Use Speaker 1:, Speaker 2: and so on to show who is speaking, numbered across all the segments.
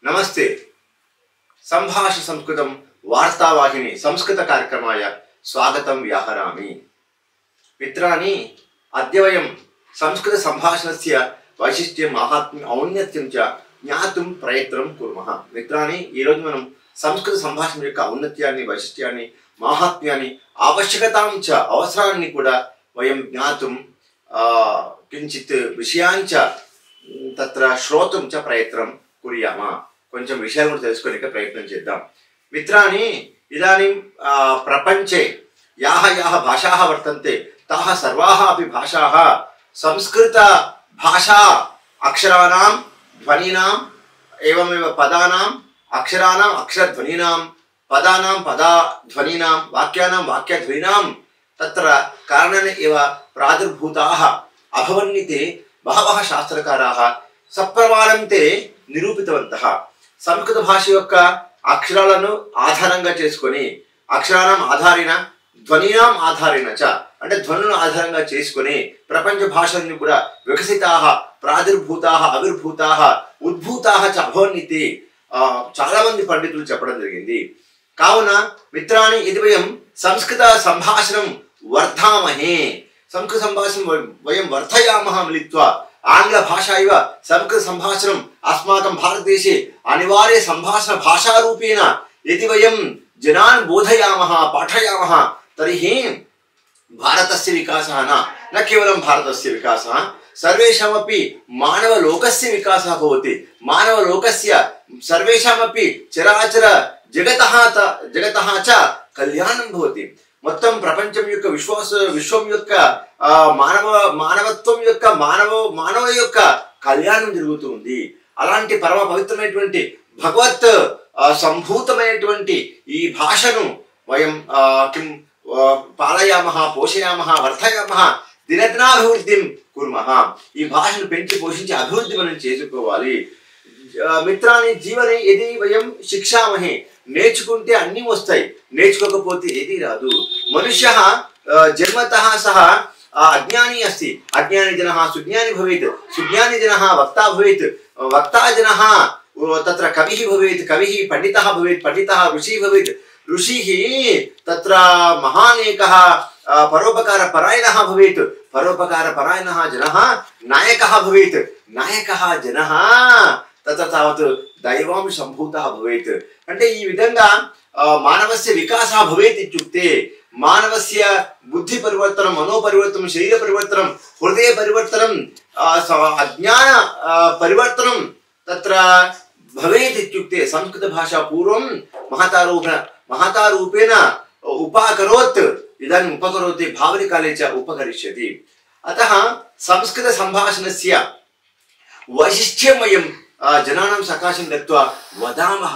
Speaker 1: नमस्ते संभाष संस्कृतं वार्तावाहिनी संस्कृत कार्यक्रमाय स्वागतं व्याहरामि। मित्राणि, अद्य वयं संस्कृत संभाषणस्य वैशिष्ट्यं माहात्म्यं औन्नत्यं च ज्ञातुं प्रयत्नं कुर्मः। मित्राणि, ఈ రోజు మనం సంస్కృత సంభాషణ యొక్క ఔన్నత్యాన్ని, వైశిష్ట్యాన్ని, మాహాత్మ్యాన్ని, आवश्यकतां च అవసరాన్ని కూడా वयं ज्ञातुं किञ्चित् विषयान् च तत्र श्रोतुं च प्रयत्नं कुर्यामः। కొంచెం విషయాలు కూడా తెలుసుకోవడానికి ప్రయత్నం చేద్దాం। మిత్రాణి, ఇదాनीं ప్రపంచే యాః యాః భాషాः వర్తంతే తాः సర్వాः अपि భాషాः సంస్కృత భాషా అక్షరాణాం ధ్వనీనాం एवमेव పదానాం అక్షరాణాం అక్షరధ్వనీనాం పదానాం పదధ్వనీనాం వాక్యానాం వాక్యధ్వనీనాం తత్ర కారణేన एव ప్రాదుర్భూతాः అభవన్నితే బహవः శాస్త్రకారాः సప్రమాణంతే నిరూపితవంతః। సంస్కృత భాష యొక్క అక్షరాలను ఆధారంగా చేసుకొని అక్షరానాం ఆధారేణ ధ్వనీనాం ఆధారేణ చ అంటే ధ్వనులను ఆధారంగా చేసుకొని ప్రపంచ భాషలను కూడా వికసితాః ప్రాదుర్భూతాః ఆవిర్భూతాః ఉద్భూతాః చ అభవన్నితి చాలా మంది పండితులు చెప్పడం జరిగింది। కావున మిత్రాణి, ఇది వయం సంస్కృత సంభాషణం వర్ధామహే, సంస్కృత సంభాషణం వయం వర్ధయామః మిలిత్వా आंग्ल भाषा इव संस्कृत संभाषणम् अस्माकं भारतदेशे अनिवार्य संभाषण भाषा रूपेण यदि वयं जनान् बोधयामः पाठयामः तर्हि भारतस्य विकासः न केवलं भारतस्य विकासः सर्वेषामपि मानवलोकस्य विकासः भवति। मानवलोकस्य सर्वेषामपि चराचर जगतः च कल्याणं भवति। మొత్తం ప్రపంచం యొక్క విశ్వం యొక్క మానవత్వం యొక్క మానవుల యొక్క కళ్యాణం జరుగుతుంది। అలాంటి పరమ పవిత్రమైనటువంటి భగవత్ సంభూతమైనటువంటి ఈ భాషను వయం కిం పాలయామః పోషయామః వర్ధయామః దినదినాభివృద్ధిం కుర్మః। ఈ భాషను పెంచి పోషించి అభివృద్ధి మనం చేసుకోవాలి। మిత్రాని, జీవనే యది వయం శిక్షామహే, నేర్చుకుంటే అన్నీ వస్తాయి, నేర్చుకోకపోతే ఏది రాదు। మనుష్యः జన్మతः సహ అజ్ఞాని अस्ति, అజ్ఞాని జనः సుజ్ఞాని భవేత్, సుజ్ఞాని జనः వక్తా భవేత్, వక్తా జనः తత్ర కవిః భవేత్, కవిః పండితः భవేత్, పండితः ఋషిः భవేత్, ఋషిः తత్ర మహానేకः పరోపకారపరాయణः భవేత్, పరోపకారపరాయణः జనः నాయకः భవేత్, నాయకः జనः తత్ర తావత్ దైవాంశ సంభూతः భవేత్। అంటే ఈ విధంగా మానవస్య వికాసः భవేత్ ఇత్యుక్తే మానవస్య బుద్ధి పరివర్తనం, మనో పరివర్తనం, శరీర పరివర్తనం, హృదయ పరివర్తనం, అజ్ఞాన పరివర్తనం తత్ర భవేత్ ఇత్యుక్తే సంస్కృత భాషా పూర్వం महता रूपेण उपाकरोत्, इदानीम् उपकरोति, भावनिकाले च उपकरिष्यति। अतः संस्कृत संभाषणस्य वैशिष्ट्यं वयं जनानां सकाशं गत्वा वदामः,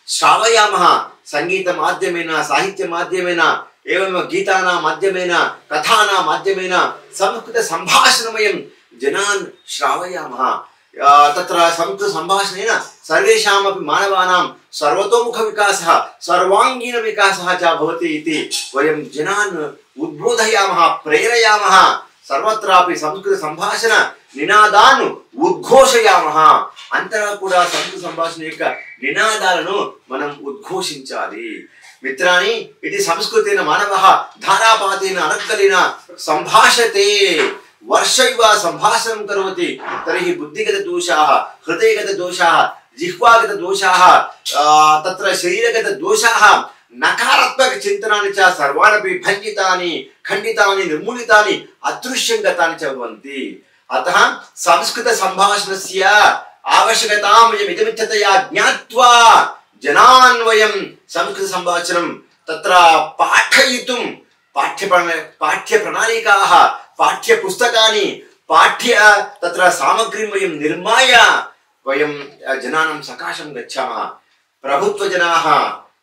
Speaker 1: श्रावयामः, संगीत माध्यमेन, साहित्य माध्यमेन, एवं गीतानां माध्यमेन, कथानां माध्यमेन संस्कृत संभाषणं वयं जनान् श्रावयामः। तत्र संस्कृत संभाषणेन सर्वेषामपि मानवानां सर्वतोमुख विकासः, सर्वांगीण विकासः च भवति इति वयं जनान् उद्बोधयामः, प्रेरयामः। सर्वत्रापि संस्कृत संभाषण నినాదాలను ఉద్ఘోషయామః, అంతటా కూడా సంస్కృత సంభాషణ యొక్క నినాదాలను మనం ఉద్ఘోషించాలి। మిత్రాణి, ఇది సంస్కృతేన మానవః ధారాపాతేన అనర్గళేన సంభాషతే, వర్షైవ సంభాషణం కరోతి తర్హి బుద్ధిగత దోషాः, హృదయగత దోషాः, జిహ్వాగత దోషాः, తత్ర శరీరగత దోషాः, నకారాత్మక చింతనాని చ సర్వాణి భంజితాని ఖండితాని నిర్మూలితాని అదృశ్యం గతాని చ భవంతి। अतः संस्कृत संभाषणस्य आवश्यकतां वयम् इदमित्थतया ज्ञात्वा जनान् वयं संस्कृत संभाषणं तत्र पाठयितुं पाठ्यप्रणालिकाः, पाठ्यपुस्तकानि, तत्र सामग्रीं वयं निर्माय वयं जनानां सकाशं गच्छामः। प्रभुत्वजनाः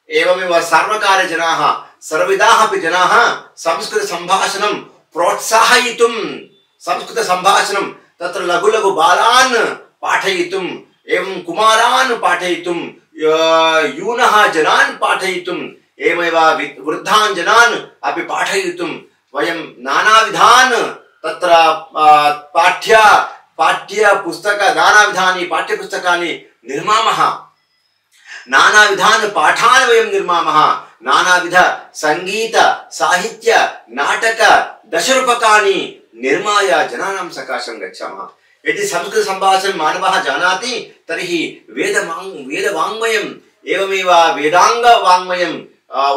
Speaker 1: एवमेव सर्वकारजनाः सर्वविधाः अपि जनाः संस्कृत संभाषणं प्रोत्साहयितुं, संस्कृत संभाषणं तत्र लघु लघु बालान् पाठयितुं, एवं कुमारान् पाठयितुं, यूनः जनान् पाठयितुं, एवमेव वृद्धान् जनान् अपि पाठयितुं वयं नानाविधान् तत्र पाठ्य पुस्तक नानाविधानि पाठ्यपुस्तकानि निर्मामः। नानाविधान् पाठान् वयं निर्मामः नानाविध संगीत साहित्य नाटक दशरूपकाणि निर्माय जनानां सकाशं गच्छामः यदि संस्कृत संभाषणं मानवः जानाति तर्हि वेदवाङ्मयम् एवमेव वेदांग वाङ्मयम्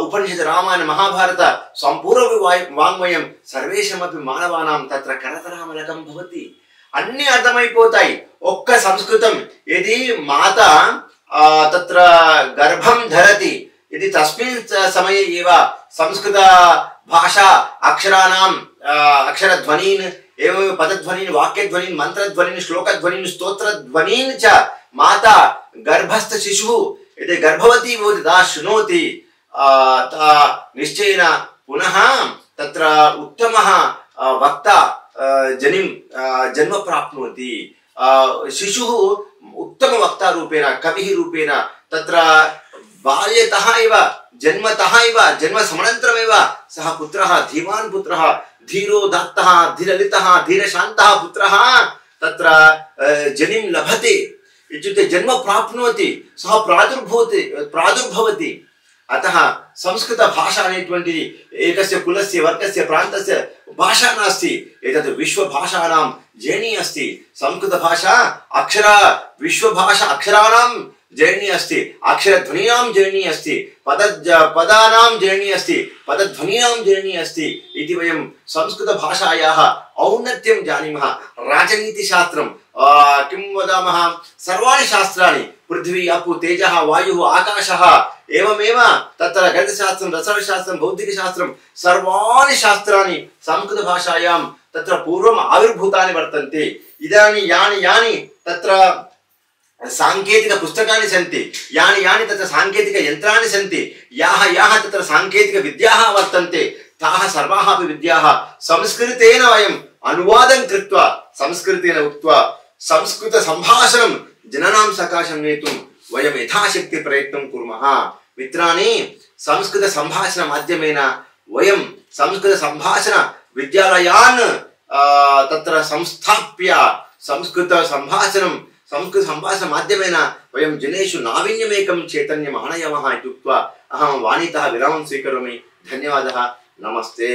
Speaker 1: उपनिषद रामायण महाभारत संपूर्ण वाङ्मयं सर्वेषामपि मानवानां तत्र करतरामलकं भवति अन्ये अर्थమైపోతాయి ఒక్క సంస్కృతం यदि माता तत्र गर्भं धरति यदि तस्मिन् समये एव संस्कृत भाषा अक्षराणां अक्षरध्वनीन् एवं पदध्वनीन् वाक्यध्वनीन् मन्त्रध्वनीन् श्लोकध्वनीन् स्तोत्रध्वनीन् च माता गर्भस्थ शिशुः यदि गर्भवती भवति ता शृणोति निश्चयेन पुनः तत्र उत्तमः वक्ता जन्म प्राप्नोति शिशुः उत्तम वक्ता रूपेण कविः रूपेण तत्र बाल्यतः एव जन्मतः एव जन्म समनन्तरमेव सः पुत्रः धीमान् पुत्रः धीरोदात्तः धीरलितः धीरशान्तः पुत्रः तत्र जनिं लभते इत्युक्ते जन्म प्राप्नोति सः प्रादुर्भवति अतः संस्कृत भाषा अनेటువంటిది एकस्य कुलस्य वर्गस्य प्रान्तस्य भाषा नास्ति एतत् विश्वभाषाणां जर्नी अस्ति संस्कृत भाषा अक्षर विश्वभाषा अक्षराणां जर्नी अस्ति अक्षरध्वनीनां जर्नी अस्ति पदानां जर्नी अस्ति पदध्वनीनां जर्नी अस्ति इति वयं संस्कृत भाषायाः औन्नत्यं जानीमः राजनीतिशास्त्रं किं वदामः सर्वाणि शास्त्राणि पृथ्वी अपु तेजः वायुः आकाशः एवमेव तत्र गणितशास्त्रं रसायनशास्त्रं भौतिकशास्त्रं सर्वाणि शास्त्राणि संस्कृत भाषायां तत्र पूर्वम् आविर्भूतानि वर्तन्ते इदानीं यानि तत्र सांकेतिक पुस्तकानि सन्ति यानि तत्र सांकेतिक यन्त्राणि सन्ति याः तत्र सांकेतिक विद्याः वर्तन्ते ताः सर्वाः अपि विद्याः संस्कृतेन वयम् अनुवादं कृत्वा संस्कृतेन उक्त्वा संस्कृत संभाषणं जनानां सकाशं नेतुं वयं यथाशक्ति प्रयत्नं कुर्मः मित्राणि संस्कृत संभाषण माध्यमेन वयं संस्कृत संभाषण विद्यालयान् तत्र संस्थाप्य संस्कृत संभाषण माध्यमेन वयं जनेषु नावीन्यमेकं चैतन्यम् आनयामः इति उक्त्वा अहं वाणीतः विरामं स्वीकरोमि धन्यवादः नमस्ते।